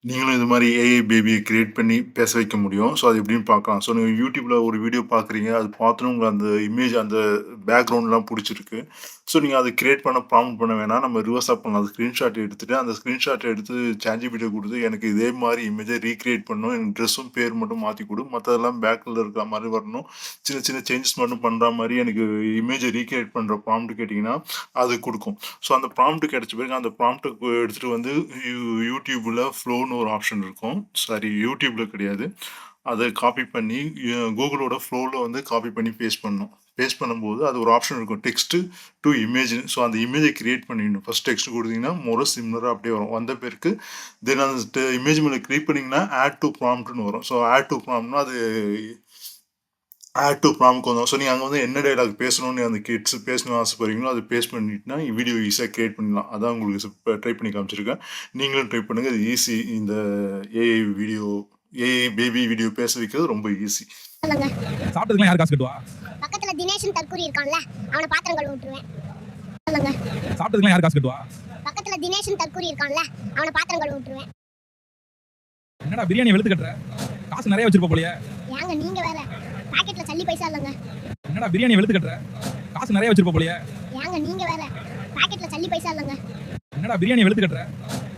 நீங்களும் இது மாரி ஏஐ பேபிய கிரியேட் பண்ணி பேச வைக்க முடியும். ஸோ, அது எப்படின்னு பார்க்கலாம். ஸோ, நீங்க YouTubeல ஒரு வீடியோ பார்க்குறீங்க. அது பார்த்தோனே உங்களுக்கு அந்த இமேஜ் அந்த பேக்கிரவுண்ட்லாம் புடிச்சிருக்கு. ஸோ, நீங்க அத கிரியேட் பண்ண ப்ராம்ப்ட் பண்ண வேணாம். நம்ம ரிவர்ஸா பண்ணலாம். அந்த ஸ்கிரீன்ஷாட் எடுத்துட்டு, அந்த ஸ்கிரீன்ஷாட் எடுத்து ChatGPT குடுத்து, எனக்கு இதே மாரி இமேஜ ரீகிரியேட் பண்ணணும். எனக்கு ட்ரெஸ்ஸும் பேர் மட்டும் மாத்தி குடு. மத்ததெல்லாம் பேக்ல இருக்கிற மாரி வரணும். சின்ன சின்ன சேஞ்சஸ் மட்டும் பண்ற மாரி எனக்கு இமேஜ ரீகிரியேட் பண்ற ப்ராம்ப்ட் கேட்டீங்கன்னா, அது குடுக்கும். ஸோ, அந்த ப்ராம்ப்ட் கிடைச்ச பிறகு அந்த ப்ராம்ப்ட்ட எடுத்துட்டு வந்து YouTubeல ஃப்ளோன்னு ஒரு ஆப்ஷன் இருக்கும். சாரி YouTubeல கிடையாது. அத காப்பி பண்ணி Googleஓட ஃப்ளோல வந்து காப்பி பண்ணி பேஸ்ட் பண்ணணும். பேஸ்ட் பண்ணும்போது அது ஒரு ஆப்ஷன் இருக்கும். Text two இமேஜ்ன்னு. ஸோ அந்த இமேஜ கிரியேட் பண்ணிடணும். ஃபர்ஸ்ட் டெக்ஸ்ட் குடுத்தீங்கன்னா, மோர் சிமிலரா அப்படியே வரும். வந்த பிறகு தென் அந்த இமேஜ் மேல கிளிக் பண்ணீங்கன்னா, ஆட் டூ ப்ராம்ப்ட்ன்னு வரும். ஸோ ஆட் டூ ப்ராம்ப்ட்னா அது ஆட் டூ ப்ராம்ப்ட்க்கு வந்தோம். ஸோ நீங்க அங்க வந்து என்ன டயலாக் பேசணும்னு அந்த கிட்ஸ் பேசணும்னு ஆசைப்படுறீங்களோ, அது பேஸ்ட் பண்ணிட்டீங்கன்னா, வீடியோ ஈஸியா கிரியேட் பண்ணிடலாம். அதான் உங்களுக்கு ட்ரை பண்ணி காமிச்சிருக்கேன். நீங்களும் ட்ரை பண்ணுங்க. இது ஈஸி. இந்த AI video AI baby video பேச வைக்கிறது ரொம்ப ஈஸி. சாப்பிட்டதுக்குலாம் யார் காசு கட்டுவா? பக்கத்துல தினேஷன் தற்கூரி இருக்கான்ல, அவன பாத்திரம் கழுவ விட்டுருவேன். சாப்பிட்டதுக்குலாம் யார் காசு கட்டுவா? பக்கத்துல தினேஷன் தற்கூரி இருக்கான்ல, அவன பாத்திரம் கழுவ விட்டுருவேன். என்னடா பிரியாணி வெளுத்து கட்டுற? காசு நிறைய வச்சிருப்ப போலயே. ஏங்க நீங்க வேற, பாக்கெட்ல சல்லி பைசா இல்லங்க. என்னடா பிரியாணி வெளுத்து கட்டுற? காசு நிறைய வச்சிருப்ப போலயே. ஏங்க நீங்க வேற, பாக்கெட்ல சல்லி பைசா இல்லங்க. என்னடா பிரியாணி வெளுத்து கட்டுற?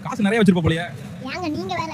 காசு நிறைய வச்சிருப்ப போலயே. ஏங்க நீங்க வேற,